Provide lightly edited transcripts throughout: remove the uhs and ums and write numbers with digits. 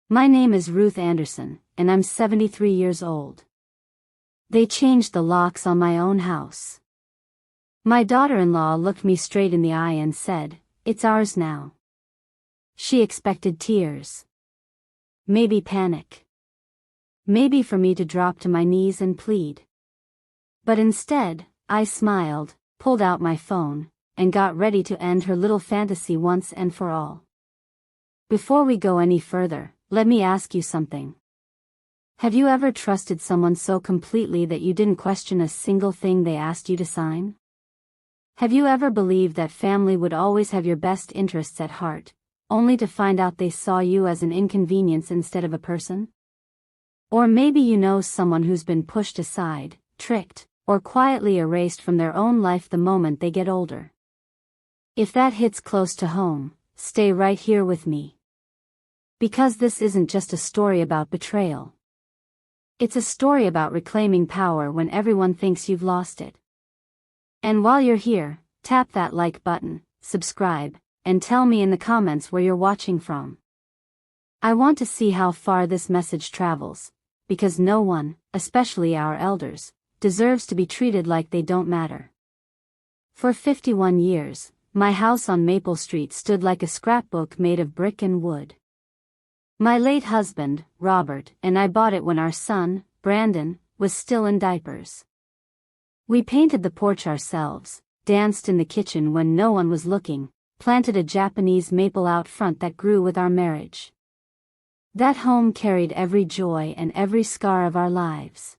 My name is Ruth Anderson, and I'm 73 years old. They changed the locks on my own house. My daughter-in-law looked me straight in the eye and said, "It's ours now." She expected tears. Maybe panic. Maybe for me to drop to my knees and plead. But instead, I smiled, pulled out my phone, and got ready to end her little fantasy once and for all. Before we go any further, let me ask you something. Have you ever trusted someone so completely that you didn't question a single thing they asked you to sign? Have you ever believed that family would always have your best interests at heart, only to find out they saw you as an inconvenience instead of a person? Or maybe you know someone who's been pushed aside, tricked, or quietly erased from their own life the moment they get older. If that hits close to home, stay right here with me. Because this isn't just a story about betrayal. It's a story about reclaiming power when everyone thinks you've lost it. And while you're here, tap that like button, subscribe, and tell me in the comments where you're watching from. I want to see how far this message travels, because no one, especially our elders, deserves to be treated like they don't matter. For 51 years, my house on Maple Street stood like a scrapbook made of brick and wood. My late husband, Robert, and I bought it when our son, Brandon, was still in diapers. We painted the porch ourselves, danced in the kitchen when no one was looking, planted a Japanese maple out front that grew with our marriage. That home carried every joy and every scar of our lives.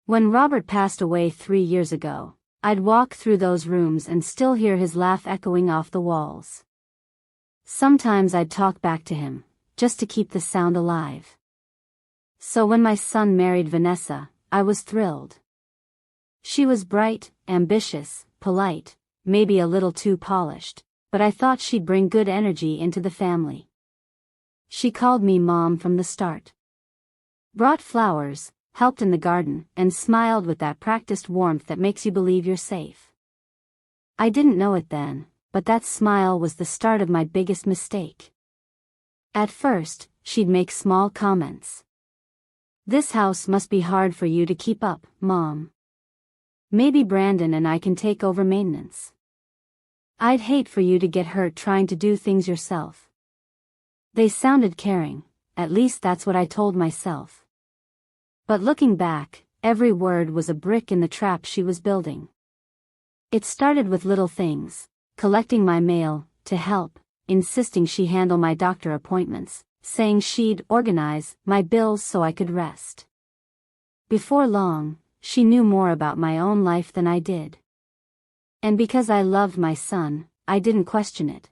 When Robert passed away 3 years ago, I'd walk through those rooms and still hear his laugh echoing off the walls. Sometimes I'd talk back to him, just to keep the sound alive. So when my son married Vanessa, I was thrilled. She was bright, ambitious, polite, maybe a little too polished, but I thought she'd bring good energy into the family. She called me Mom from the start. Brought flowers, helped in the garden, and smiled with that practiced warmth that makes you believe you're safe. I didn't know it then, but that smile was the start of my biggest mistake. At first, she'd make small comments. "This house must be hard for you to keep up, Mom. Maybe Brandon and I can take over maintenance. I'd hate for you to get hurt trying to do things yourself." They sounded caring, at least that's what I told myself. But looking back, every word was a brick in the trap she was building. It started with little things, collecting my mail, to help, insisting she handle my doctor appointments, saying she'd organize my bills so I could rest. Before long, she knew more about my own life than I did. And because I loved my son, I didn't question it.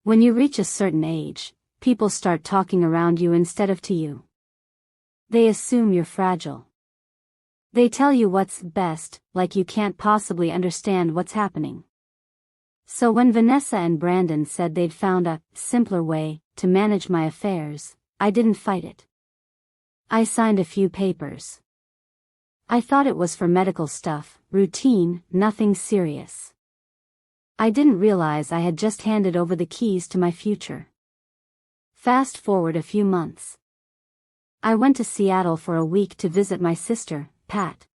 When you reach a certain age, people start talking around you instead of to you. They assume you're fragile. They tell you what's best, like you can't possibly understand what's happening. So when Vanessa and Brandon said they'd found a simpler way to manage my affairs, I didn't fight it. I signed a few papers. I thought it was for medical stuff, routine, nothing serious. I didn't realize I had just handed over the keys to my future. Fast forward a few months. I went to Seattle for a week to visit my sister, Pat.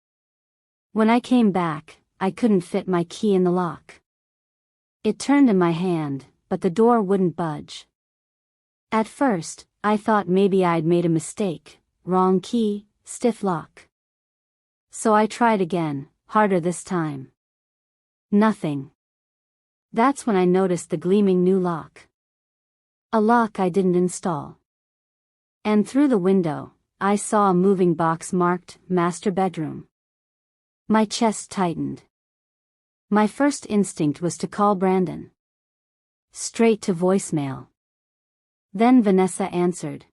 When I came back, I couldn't fit my key in the lock. It turned in my hand, but the door wouldn't budge. At first, I thought maybe I'd made a mistake, wrong key, stiff lock. So I tried again, harder this time. Nothing. That's when I noticed the gleaming new lock. A lock I didn't install. And through the window, I saw a moving box marked Master Bedroom. My chest tightened. My first instinct was to call Brandon. Straight to voicemail. Then Vanessa answered.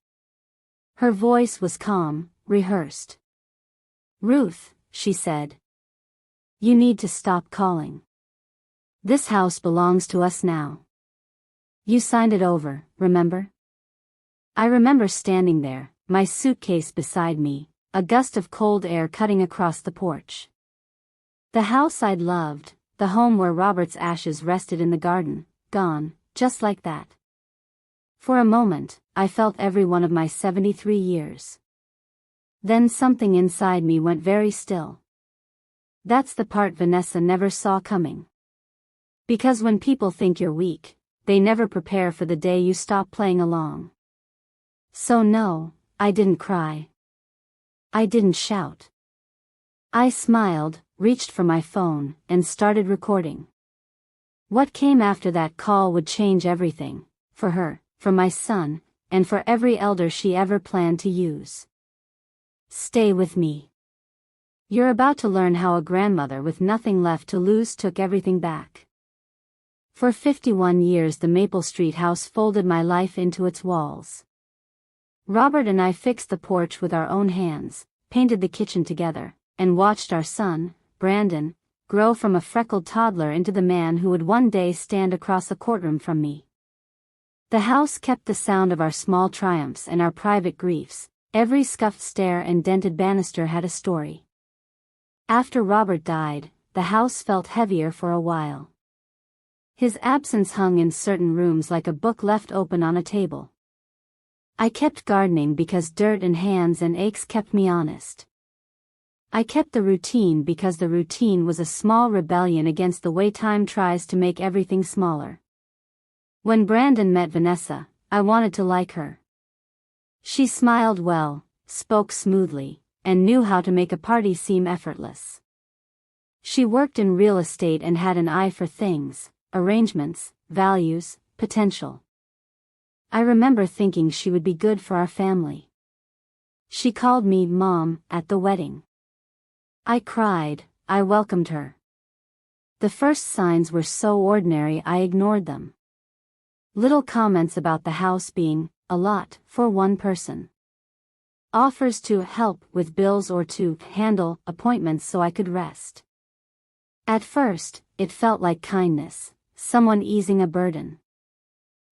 Her voice was calm, rehearsed. "Ruth," she said. "You need to stop calling. This house belongs to us now. You signed it over, remember?" I remember standing there, my suitcase beside me, a gust of cold air cutting across the porch. The house I'd loved, the home where Robert's ashes rested in the garden, gone, just like that. For a moment, I felt every one of my 73 years. Then something inside me went very still. That's the part Vanessa never saw coming. Because when people think you're weak, they never prepare for the day you stop playing along. So no, I didn't cry. I didn't shout. I smiled, reached for my phone, and started recording. What came after that call would change everything, for her, for my son, and for every elder she ever planned to use. Stay with me. You're about to learn how a grandmother with nothing left to lose took everything back. For 51 years the Maple Street house folded my life into its walls. Robert and I fixed the porch with our own hands, painted the kitchen together, and watched our son, Brandon, grow from a freckled toddler into the man who would one day stand across the courtroom from me. The house kept the sound of our small triumphs and our private griefs. Every scuffed stair and dented banister had a story. After Robert died, the house felt heavier for a while. His absence hung in certain rooms like a book left open on a table. I kept gardening because dirt and hands and aches kept me honest. I kept the routine because the routine was a small rebellion against the way time tries to make everything smaller. When Brandon met Vanessa, I wanted to like her. She smiled well, spoke smoothly, and knew how to make a party seem effortless. She worked in real estate and had an eye for things, arrangements, values, potential. I remember thinking she would be good for our family. She called me Mom at the wedding. I cried, I welcomed her. The first signs were so ordinary I ignored them. Little comments about the house being a lot for one person. Offers to help with bills or to handle appointments so I could rest. At first, it felt like kindness, someone easing a burden.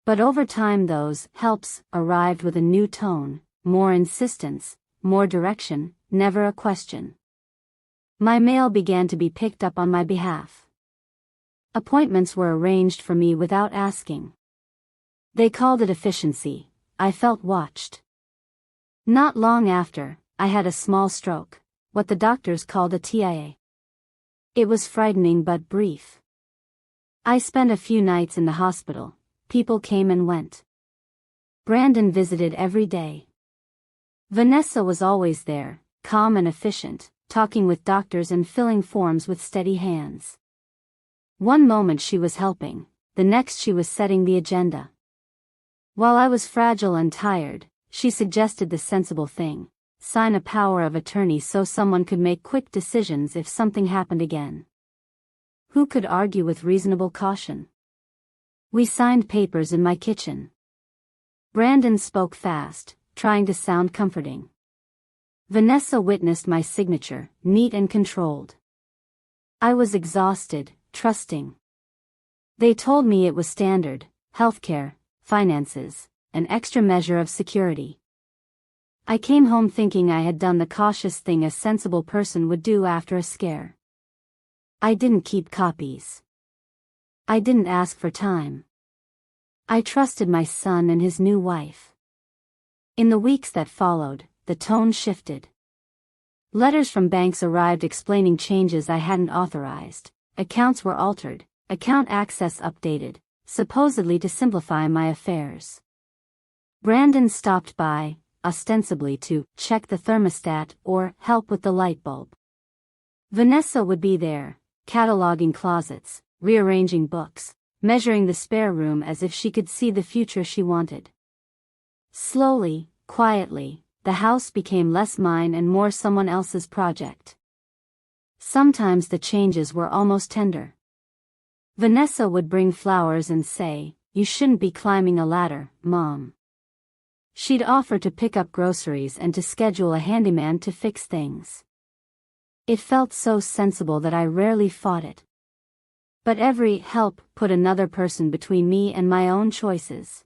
But over time those helps arrived with a new tone, more insistence, more direction, never a question. My mail began to be picked up on my behalf. Appointments were arranged for me without asking. They called it efficiency. I felt watched. Not long after, I had a small stroke, what the doctors called a TIA. It was frightening but brief. I spent a few nights in the hospital. People came and went. Brandon visited every day. Vanessa was always there, calm and efficient, talking with doctors and filling forms with steady hands. One moment she was helping, the next she was setting the agenda. While I was fragile and tired, she suggested the sensible thing, sign a power of attorney so someone could make quick decisions if something happened again. Who could argue with reasonable caution? We signed papers in my kitchen. Brandon spoke fast, trying to sound comforting. Vanessa witnessed my signature, neat and controlled. I was exhausted, trusting. They told me it was standard, healthcare, finances, an extra measure of security. I came home thinking I had done the cautious thing a sensible person would do after a scare. I didn't keep copies. I didn't ask for time. I trusted my son and his new wife. In the weeks that followed, the tone shifted. Letters from banks arrived explaining changes I hadn't authorized. Accounts were altered, account access updated, supposedly to simplify my affairs. Brandon stopped by, ostensibly to check the thermostat or help with the light bulb. Vanessa would be there, cataloging closets, rearranging books, measuring the spare room as if she could see the future she wanted. Slowly, quietly, the house became less mine and more someone else's project. Sometimes the changes were almost tender. Vanessa would bring flowers and say, "You shouldn't be climbing a ladder, Mom." She'd offer to pick up groceries and to schedule a handyman to fix things. It felt so sensible that I rarely fought it. But every help put another person between me and my own choices.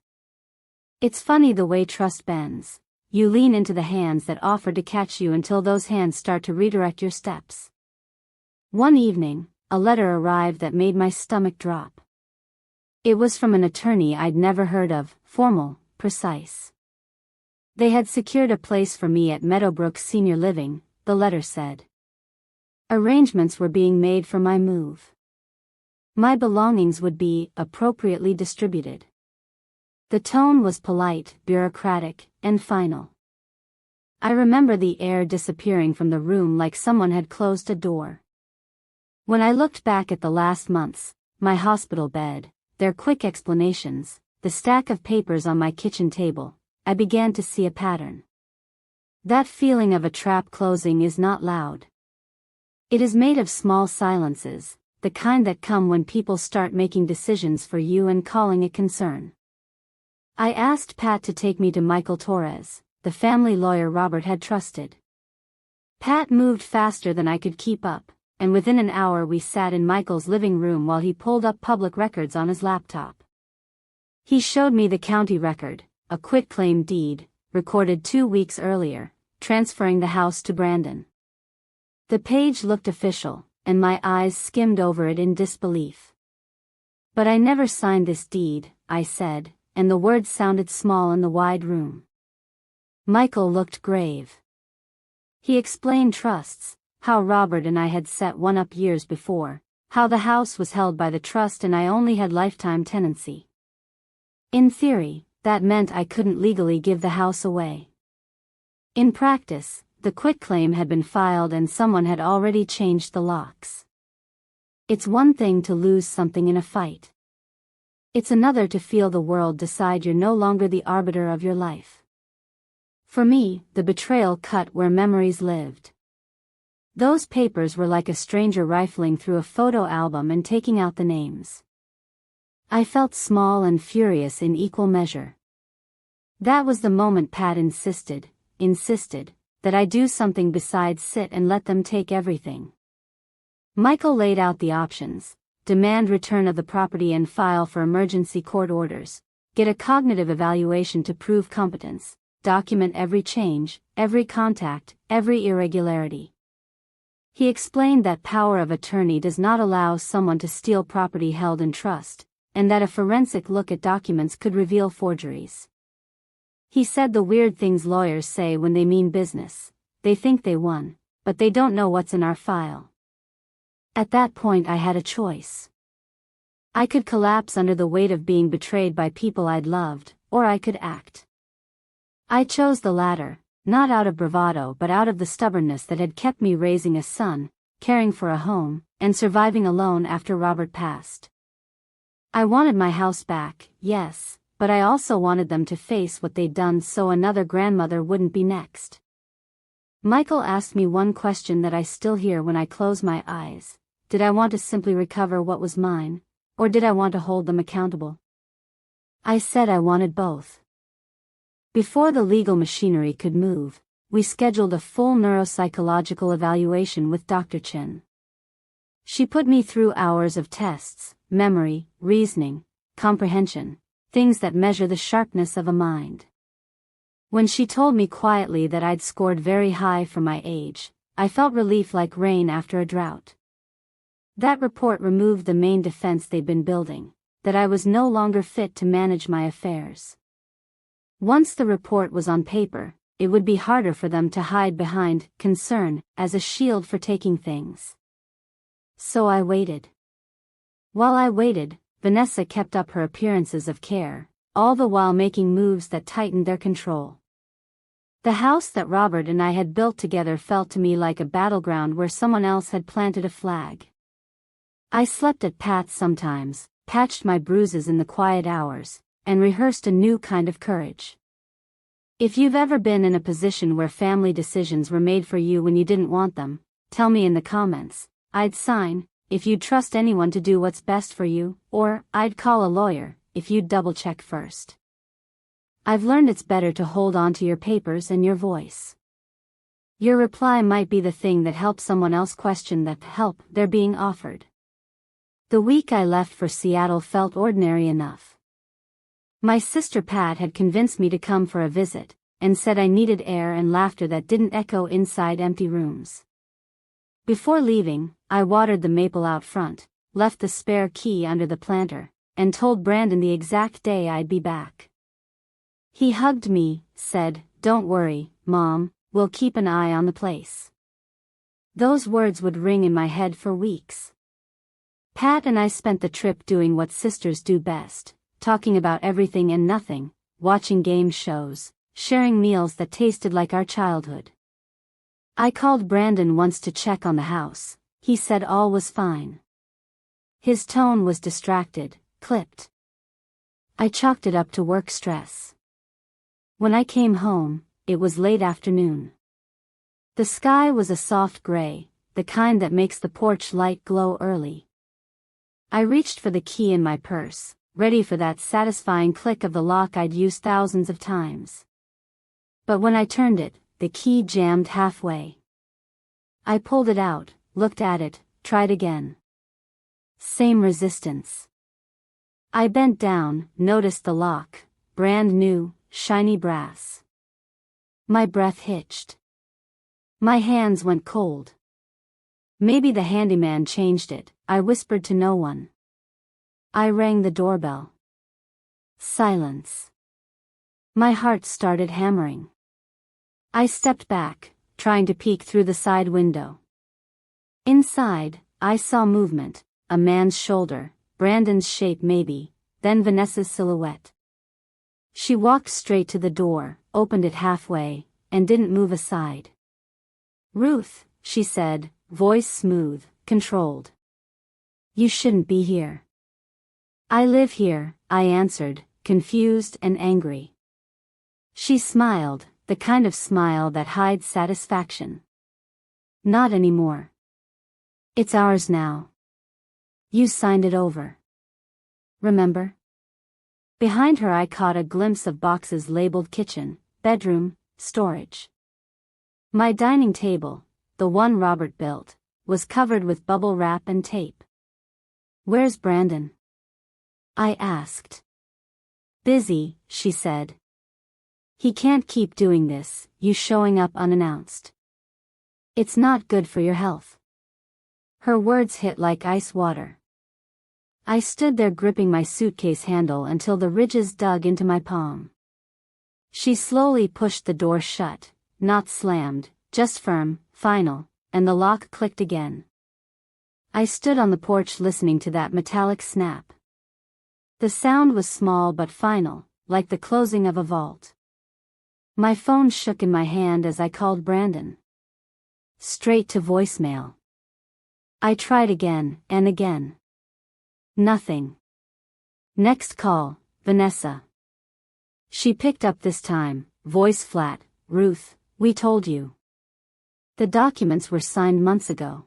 It's funny the way trust bends. You lean into the hands that offer to catch you until those hands start to redirect your steps. One evening, a letter arrived that made my stomach drop. It was from an attorney I'd never heard of, formal, precise. They had secured a place for me at Meadowbrook Senior Living, the letter said. Arrangements were being made for my move. My belongings would be appropriately distributed. The tone was polite, bureaucratic, and final. I remember the air disappearing from the room like someone had closed a door. When I looked back at the last months, my hospital bed, their quick explanations, the stack of papers on my kitchen table, I began to see a pattern. That feeling of a trap closing is not loud. It is made of small silences, the kind that come when people start making decisions for you and calling it concern. I asked Pat to take me to Michael Torres, the family lawyer Robert had trusted. Pat moved faster than I could keep up, and within an hour we sat in Michael's living room while he pulled up public records on his laptop. He showed me the county record, a quitclaim deed, recorded 2 weeks earlier, transferring the house to Brandon. The page looked official, and my eyes skimmed over it in disbelief. But I never signed this deed, I said, and the words sounded small in the wide room. Michael looked grave. He explained trusts, how Robert and I had set one up years before, how the house was held by the trust and I only had lifetime tenancy. In theory, that meant I couldn't legally give the house away. In practice, the quitclaim had been filed and someone had already changed the locks. It's one thing to lose something in a fight. It's another to feel the world decide you're no longer the arbiter of your life. For me, the betrayal cut where memories lived. Those papers were like a stranger rifling through a photo album and taking out the names. I felt small and furious in equal measure. That was the moment Pat insisted, that I do something besides sit and let them take everything. Michael laid out the options: demand return of the property and file for emergency court orders, get a cognitive evaluation to prove competence, document every change, every contact, every irregularity. He explained that power of attorney does not allow someone to steal property held in trust, and that a forensic look at documents could reveal forgeries. He said the weird things lawyers say when they mean business: they think they won, but they don't know what's in our file. At that point I had a choice. I could collapse under the weight of being betrayed by people I'd loved, or I could act. I chose the latter, not out of bravado but out of the stubbornness that had kept me raising a son, caring for a home, and surviving alone after Robert passed. I wanted my house back, yes, but I also wanted them to face what they'd done so another grandmother wouldn't be next. Michael asked me one question that I still hear when I close my eyes: did I want to simply recover what was mine, or did I want to hold them accountable? I said I wanted both. Before the legal machinery could move, we scheduled a full neuropsychological evaluation with Dr. Chin. She put me through hours of tests: memory, reasoning, comprehension, things that measure the sharpness of a mind. When she told me quietly that I'd scored very high for my age, I felt relief like rain after a drought. That report removed the main defense they'd been building, that I was no longer fit to manage my affairs. Once the report was on paper, it would be harder for them to hide behind concern as a shield for taking things. So I waited. While I waited, Vanessa kept up her appearances of care, all the while making moves that tightened their control. The house that Robert and I had built together felt to me like a battleground where someone else had planted a flag. I slept at Pat's sometimes, patched my bruises in the quiet hours, and rehearsed a new kind of courage. If you've ever been in a position where family decisions were made for you when you didn't want them, tell me in the comments. I'd sign, if you'd trust anyone to do what's best for you, or I'd call a lawyer, if you'd double-check first. I've learned it's better to hold on to your papers and your voice. Your reply might be the thing that helps someone else question the help they're being offered. The week I left for Seattle felt ordinary enough. My sister Pat had convinced me to come for a visit, and said I needed air and laughter that didn't echo inside empty rooms. Before leaving, I watered the maple out front, left the spare key under the planter, and told Brandon the exact day I'd be back. He hugged me, said, "Don't worry, Mom, we'll keep an eye on the place." Those words would ring in my head for weeks. Pat and I spent the trip doing what sisters do best, talking about everything and nothing, watching game shows, sharing meals that tasted like our childhood. I called Brandon once to check on the house. He said all was fine. His tone was distracted, clipped. I chalked it up to work stress. When I came home, it was late afternoon. The sky was a soft gray, the kind that makes the porch light glow early. I reached for the key in my purse, ready for that satisfying click of the lock I'd used thousands of times. But when I turned it, the key jammed halfway. I pulled it out, looked at it, tried again. Same resistance. I bent down, noticed the lock, brand new, shiny brass. My breath hitched. My hands went cold. Maybe the handyman changed it, I whispered to no one. I rang the doorbell. Silence. My heart started hammering. I stepped back, trying to peek through the side window. Inside, I saw movement, a man's shoulder, Brandon's shape maybe, then Vanessa's silhouette. She walked straight to the door, opened it halfway, and didn't move aside. "Ruth," she said, voice smooth, controlled. "You shouldn't be here." "I live here," I answered, confused and angry. She smiled, the kind of smile that hides satisfaction. "Not anymore. It's ours now. You signed it over. Remember?" Behind her I caught a glimpse of boxes labeled kitchen, bedroom, storage. My dining table, the one Robert built, was covered with bubble wrap and tape. "Where's Brandon?" I asked. "Busy," she said. "He can't keep doing this, you showing up unannounced. It's not good for your health." Her words hit like ice water. I stood there gripping my suitcase handle until the ridges dug into my palm. She slowly pushed the door shut, not slammed, just firm, final, and the lock clicked again. I stood on the porch listening to that metallic snap. The sound was small but final, like the closing of a vault. My phone shook in my hand as I called Brandon. Straight to voicemail. I tried again and again. Nothing. Next call, Vanessa. She picked up this time, voice flat. "Ruth, we told you. The documents were signed months ago.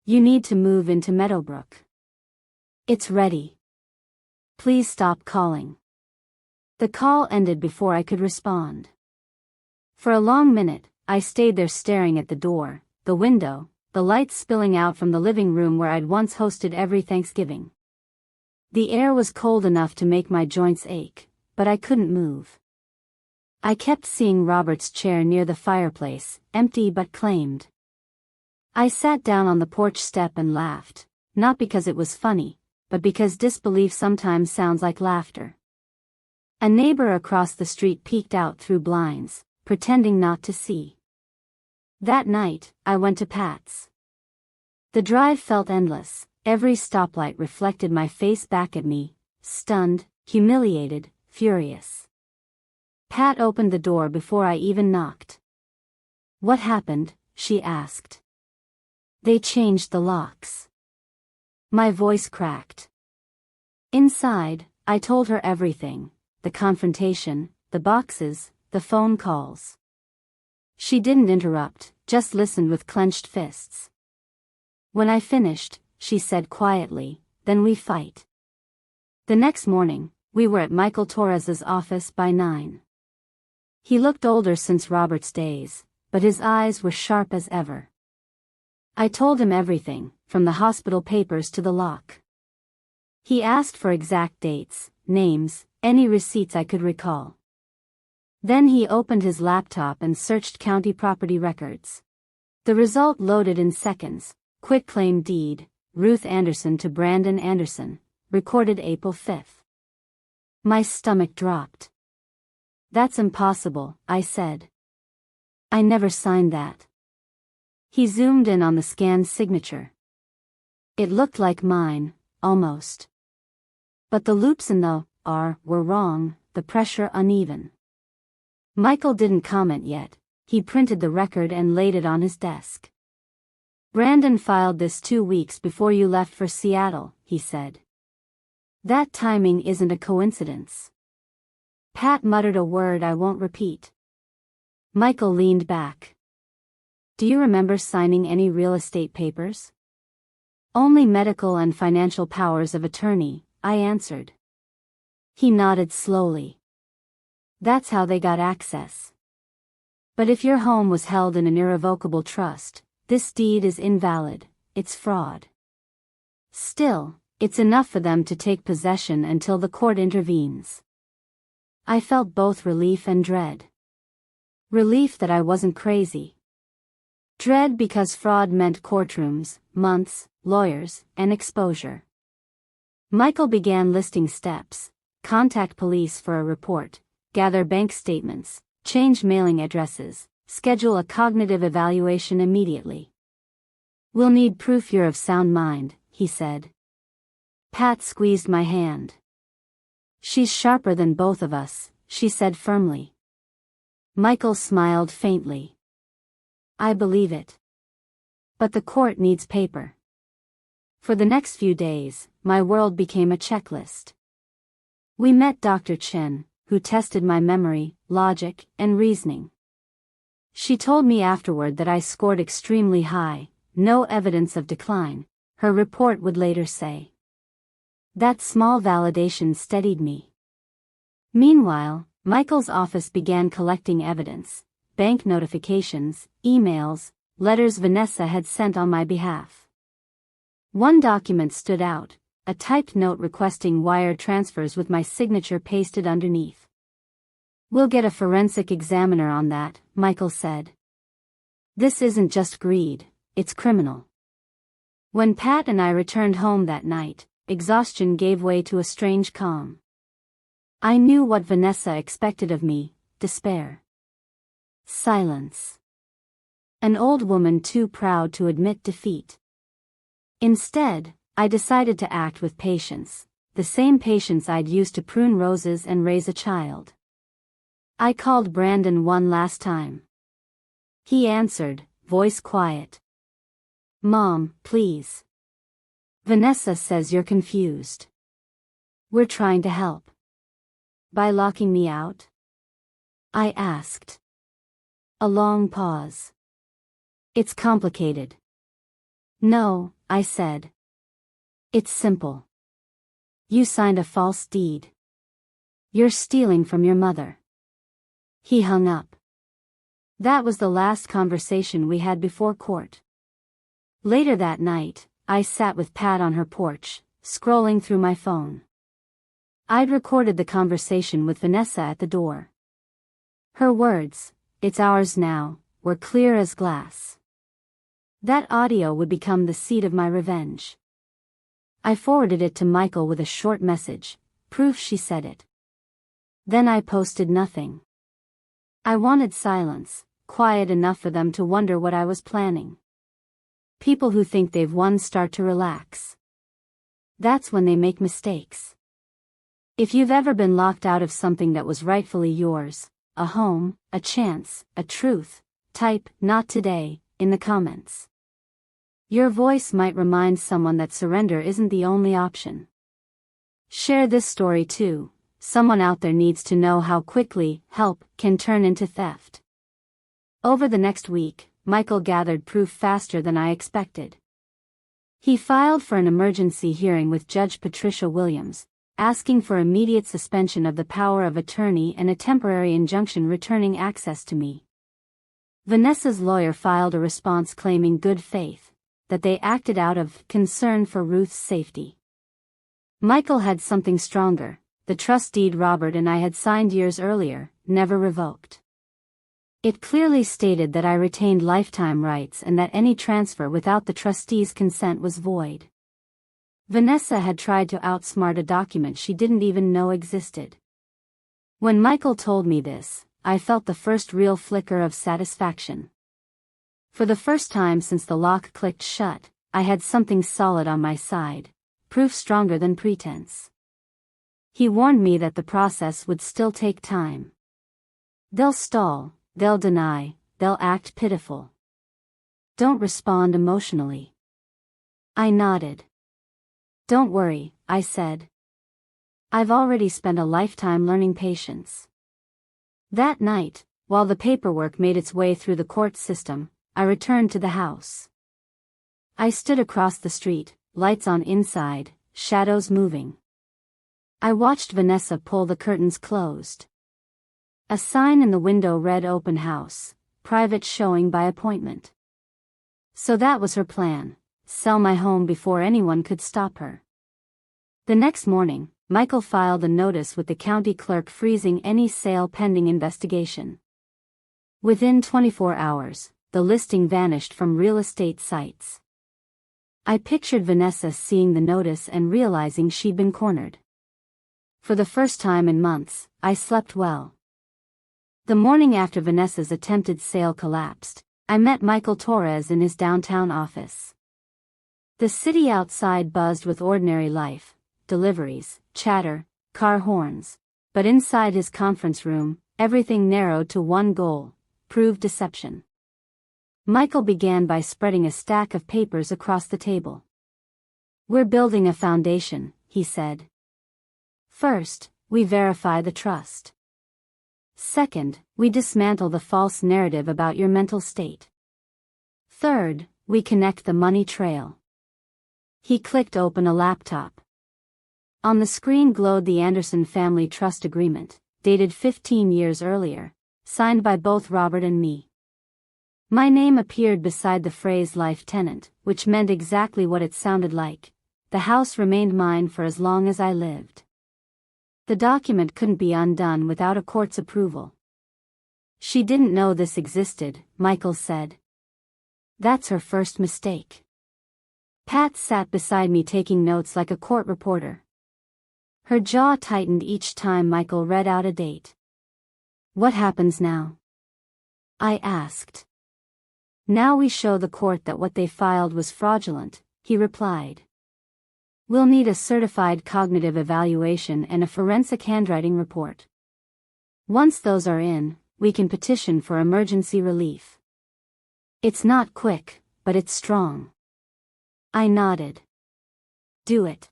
You need to move into Meadowbrook. It's ready. Please stop calling." The call ended before I could respond. For a long minute, I stayed there staring at the door, the window, the lights spilling out from the living room where I'd once hosted every Thanksgiving. The air was cold enough to make my joints ache, but I couldn't move. I kept seeing Robert's chair near the fireplace, empty but claimed. I sat down on the porch step and laughed, not because it was funny, but because disbelief sometimes sounds like laughter. A neighbor across the street peeked out through blinds, pretending not to see. That night, I went to Pat's. The drive felt endless, every stoplight reflected my face back at me, stunned, humiliated, furious. Pat opened the door before I even knocked. "What happened?" she asked. "They changed the locks." My voice cracked. Inside, I told her everything, the confrontation, the boxes, the phone calls. She didn't interrupt, just listened with clenched fists. When I finished, she said quietly, "Then we fight." The next morning, we were at Michael Torres's office by 9. He looked older since Robert's days, but his eyes were sharp as ever. I told him everything, from the hospital papers to the lock. He asked for exact dates, names, any receipts I could recall. Then he opened his laptop and searched county property records. The result loaded in seconds. Quitclaim deed, Ruth Anderson to Brandon Anderson, recorded April 5. My stomach dropped. That's impossible, I said. I never signed that. He zoomed in on the scanned signature. It looked like mine, almost. But the loops in the R were wrong, the pressure uneven. Michael didn't comment yet. He printed the record and laid it on his desk. Brandon filed this 2 weeks before you left for Seattle, he said. That timing isn't a coincidence. Pat muttered a word I won't repeat. Michael leaned back. Do you remember signing any real estate papers? Only medical and financial powers of attorney, I answered. He nodded slowly. That's how they got access. But if your home was held in an irrevocable trust, this deed is invalid, it's fraud. Still, it's enough for them to take possession until the court intervenes. I felt both relief and dread. Relief that I wasn't crazy. Dread because fraud meant courtrooms, months, lawyers, and exposure. Michael began listing steps: contact police for a report, gather bank statements, change mailing addresses, schedule a cognitive evaluation immediately. We'll need proof you're of sound mind, he said. Pat squeezed my hand. She's sharper than both of us, she said firmly. Michael smiled faintly. I believe it. But the court needs paper. For the next few days, my world became a checklist. We met Dr. Chen, who tested my memory, logic, and reasoning. She told me afterward that I scored extremely high, no evidence of decline, her report would later say. That small validation steadied me. Meanwhile, Michael's office began collecting evidence, bank notifications, emails, letters Vanessa had sent on my behalf. One document stood out, a typed note requesting wire transfers with my signature pasted underneath. We'll get a forensic examiner on that, Michael said. This isn't just greed, it's criminal. When Pat and I returned home that night, exhaustion gave way to a strange calm. I knew what Vanessa expected of me: despair. Silence. An old woman too proud to admit defeat. Instead, I decided to act with patience, the same patience I'd used to prune roses and raise a child. I called Brandon one last time. He answered, voice quiet. Mom, please. Vanessa says you're confused. We're trying to help. By locking me out? I asked. A long pause. It's complicated. No, I said. It's simple. You signed a false deed. You're stealing from your mother. He hung up. That was the last conversation we had before court. Later that night, I sat with Pat on her porch, scrolling through my phone. I'd recorded the conversation with Vanessa at the door. Her words, "It's ours now," were clear as glass. That audio would become the seed of my revenge. I forwarded it to Michael with a short message, proof she said it. Then I posted nothing. I wanted silence, quiet enough for them to wonder what I was planning. People who think they've won start to relax. That's when they make mistakes. If you've ever been locked out of something that was rightfully yours, a home, a chance, a truth, type "not today" in the comments. Your voice might remind someone that surrender isn't the only option. Share this story too. Someone out there needs to know how quickly help can turn into theft. Over the next week, Michael gathered proof faster than I expected. He filed for an emergency hearing with Judge Patricia Williams, asking for immediate suspension of the power of attorney and a temporary injunction returning access to me. Vanessa's lawyer filed a response claiming good faith, that they acted out of concern for Ruth's safety. Michael had something stronger: the trust deed Robert and I had signed years earlier, never revoked. It clearly stated that I retained lifetime rights and that any transfer without the trustee's consent was void. Vanessa had tried to outsmart a document she didn't even know existed. When Michael told me this, I felt the first real flicker of satisfaction. For the first time since the lock clicked shut, I had something solid on my side, proof stronger than pretense. He warned me that the process would still take time. They'll stall, they'll deny, they'll act pitiful. Don't respond emotionally. I nodded. Don't worry, I said. I've already spent a lifetime learning patience. That night, while the paperwork made its way through the court system, I returned to the house. I stood across the street, lights on inside, shadows moving. I watched Vanessa pull the curtains closed. A sign in the window read open house, private showing by appointment. So that was her plan, sell my home before anyone could stop her. The next morning, Michael filed a notice with the county clerk freezing any sale pending investigation. Within 24 hours, the listing vanished from real estate sites. I pictured Vanessa seeing the notice and realizing she'd been cornered. For the first time in months, I slept well. The morning after Vanessa's attempted sale collapsed, I met Michael Torres in his downtown office. The city outside buzzed with ordinary life, deliveries, chatter, car horns, but inside his conference room, everything narrowed to one goal: prove deception. Michael began by spreading a stack of papers across the table. "We're building a foundation," he said. "First, we verify the trust. Second, we dismantle the false narrative about your mental state. Third, we connect the money trail." He clicked open a laptop. On the screen glowed the Anderson family trust agreement, dated 15 years earlier, signed by both Robert and me. My name appeared beside the phrase life tenant, which meant exactly what it sounded like: the house remained mine for as long as I lived. The document couldn't be undone without a court's approval. "She didn't know this existed," Michael said. "That's her first mistake." Pat sat beside me taking notes like a court reporter. Her jaw tightened each time Michael read out a date. "What happens now?" I asked. "Now we show the court that what they filed was fraudulent," he replied. "We'll need a certified cognitive evaluation and a forensic handwriting report. Once those are in, we can petition for emergency relief. It's not quick, but it's strong." I nodded. "Do it."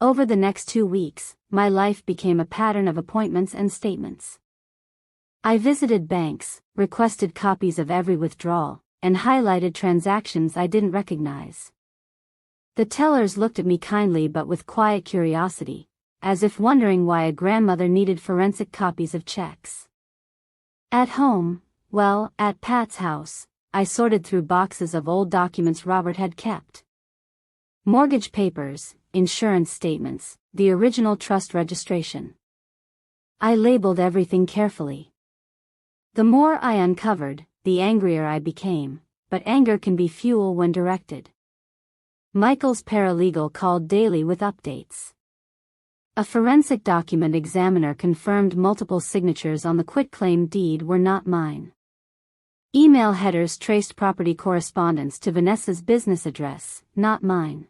Over the next 2 weeks, my life became a pattern of appointments and statements. I visited banks, requested copies of every withdrawal, and highlighted transactions I didn't recognize. The tellers looked at me kindly but with quiet curiosity, as if wondering why a grandmother needed forensic copies of checks. At home, well, at Pat's house, I sorted through boxes of old documents Robert had kept. Mortgage papers, insurance statements, the original trust registration. I labeled everything carefully. The more I uncovered, the angrier I became, but anger can be fuel when directed. Michael's paralegal called daily with updates. A forensic document examiner confirmed multiple signatures on the quitclaim deed were not mine. Email headers traced property correspondence to Vanessa's business address, not mine.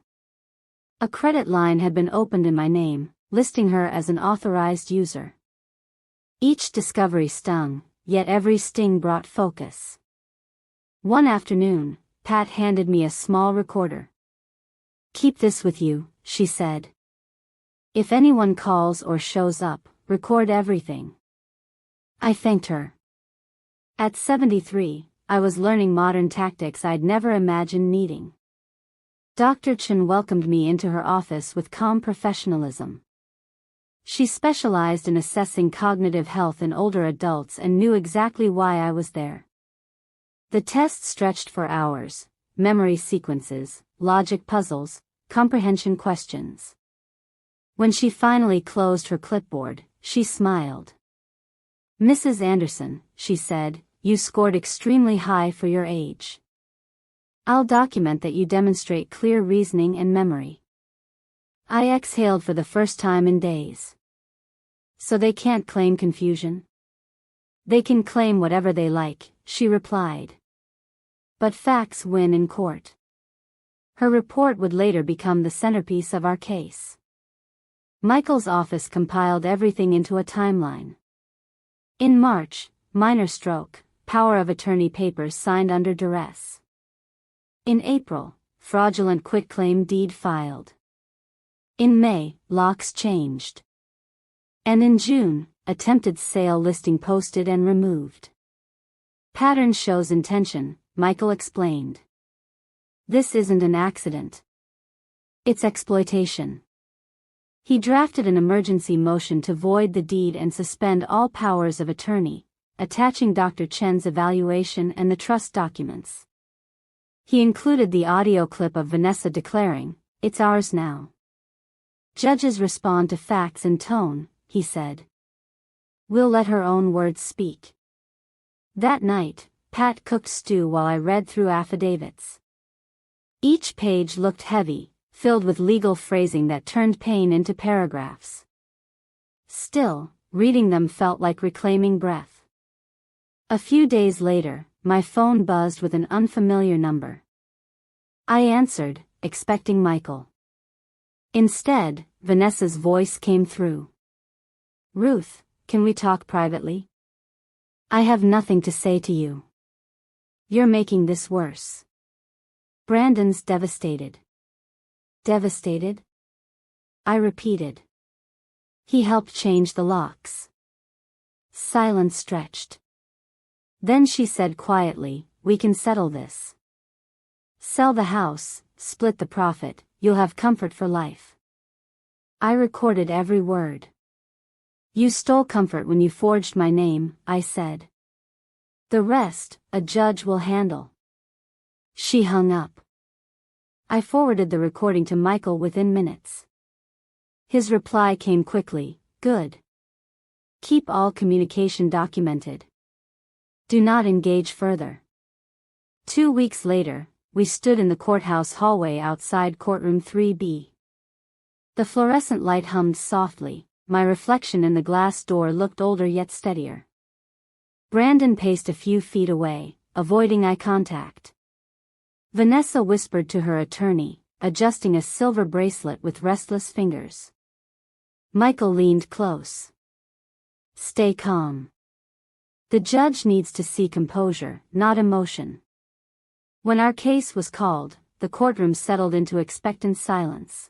A credit line had been opened in my name, listing her as an authorized user. Each discovery stung, yet every sting brought focus. One afternoon, Pat handed me a small recorder. "Keep this with you," she said. "If anyone calls or shows up, record everything." I thanked her. At 73, I was learning modern tactics I'd never imagined needing. Dr. Chen welcomed me into her office with calm professionalism. She specialized in assessing cognitive health in older adults and knew exactly why I was there. The test stretched for hours: memory sequences, logic puzzles, comprehension questions. When she finally closed her clipboard, she smiled. "Mrs. Anderson," she said, "you scored extremely high for your age. I'll document that you demonstrate clear reasoning and memory." I exhaled for the first time in days. So they can't claim confusion? They can claim whatever they like, she replied. But facts win in court. Her report would later become the centerpiece of our case. Michael's office compiled everything into a timeline. In March, minor stroke, power of attorney papers signed under duress. In April, fraudulent quitclaim deed filed. In May, locks changed. And in June, attempted sale listing posted and removed. Pattern shows intention, Michael explained. This isn't an accident. It's exploitation. He drafted an emergency motion to void the deed and suspend all powers of attorney, attaching Dr. Chen's evaluation and the trust documents. He included the audio clip of Vanessa declaring, "It's ours now." Judges respond to facts and tone, he said. We'll let her own words speak. That night, Pat cooked stew while I read through affidavits. Each page looked heavy, filled with legal phrasing that turned pain into paragraphs. Still, reading them felt like reclaiming breath. A few days later, my phone buzzed with an unfamiliar number. I answered, expecting Michael. Instead, Vanessa's voice came through. Ruth, can we talk privately? I have nothing to say to you. You're making this worse. Brandon's devastated. Devastated? I repeated. He helped change the locks. Silence stretched. Then she said quietly, we can settle this. Sell the house, split the profit, you'll have comfort for life. I recorded every word. You stole comfort when you forged my name, I said. The rest, a judge will handle. She hung up. I forwarded the recording to Michael within minutes. His reply came quickly, good. Keep all communication documented. Do not engage further. 2 weeks later, we stood in the courthouse hallway outside courtroom 3B. The fluorescent light hummed softly, my reflection in the glass door looked older yet steadier. Brandon paced a few feet away, avoiding eye contact. Vanessa whispered to her attorney, adjusting a silver bracelet with restless fingers. Michael leaned close. Stay calm. The judge needs to see composure, not emotion. When our case was called, the courtroom settled into expectant silence.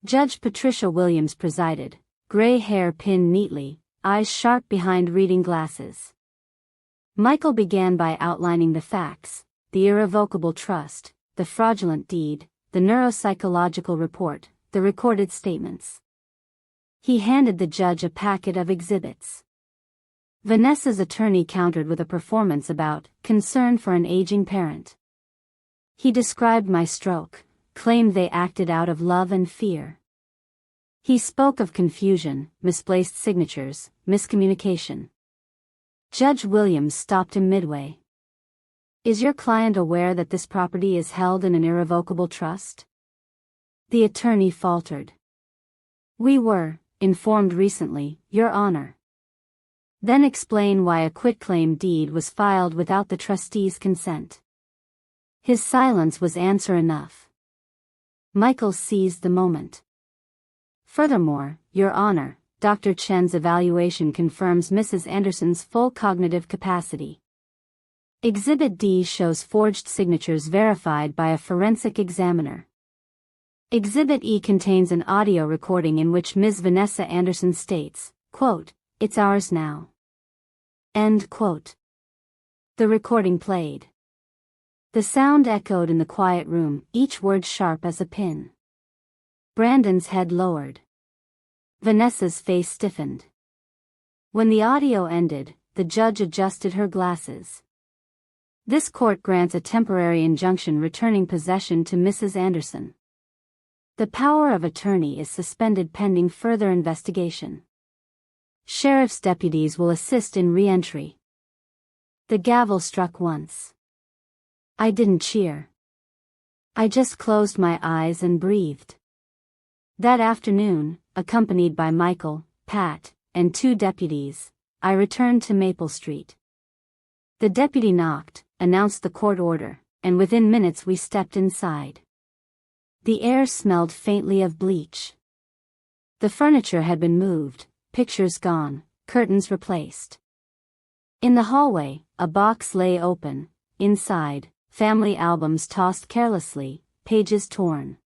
Judge Patricia Williams presided, gray hair pinned neatly, eyes sharp behind reading glasses. Michael began by outlining the facts, the irrevocable trust, the fraudulent deed, the neuropsychological report, the recorded statements. He handed the judge a packet of exhibits. Vanessa's attorney countered with a performance about concern for an aging parent. He described my stroke, claimed they acted out of love and fear. He spoke of confusion, misplaced signatures, miscommunication. Judge Williams stopped him midway. Is your client aware that this property is held in an irrevocable trust? The attorney faltered. We were informed recently, Your Honor. Then explain why a quitclaim deed was filed without the trustee's consent. His silence was answer enough. Michael seized the moment. Furthermore, Your Honor, Dr. Chen's evaluation confirms Mrs. Anderson's full cognitive capacity. Exhibit D shows forged signatures verified by a forensic examiner. Exhibit E contains an audio recording in which Ms. Vanessa Anderson states, quote, "It's ours now." End quote. The recording played. The sound echoed in the quiet room, each word sharp as a pin. Brandon's head lowered. Vanessa's face stiffened. When the audio ended, the judge adjusted her glasses. This court grants a temporary injunction returning possession to Mrs. Anderson. The power of attorney is suspended pending further investigation. Sheriff's deputies will assist in re-entry. The gavel struck once. I didn't cheer. I just closed my eyes and breathed. That afternoon, accompanied by Michael, Pat, and 2 deputies, I returned to Maple Street. The deputy knocked, announced the court order, and within minutes we stepped inside. The air smelled faintly of bleach. The furniture had been moved, pictures gone, curtains replaced. In the hallway, a box lay open. Inside, family albums tossed carelessly, pages torn.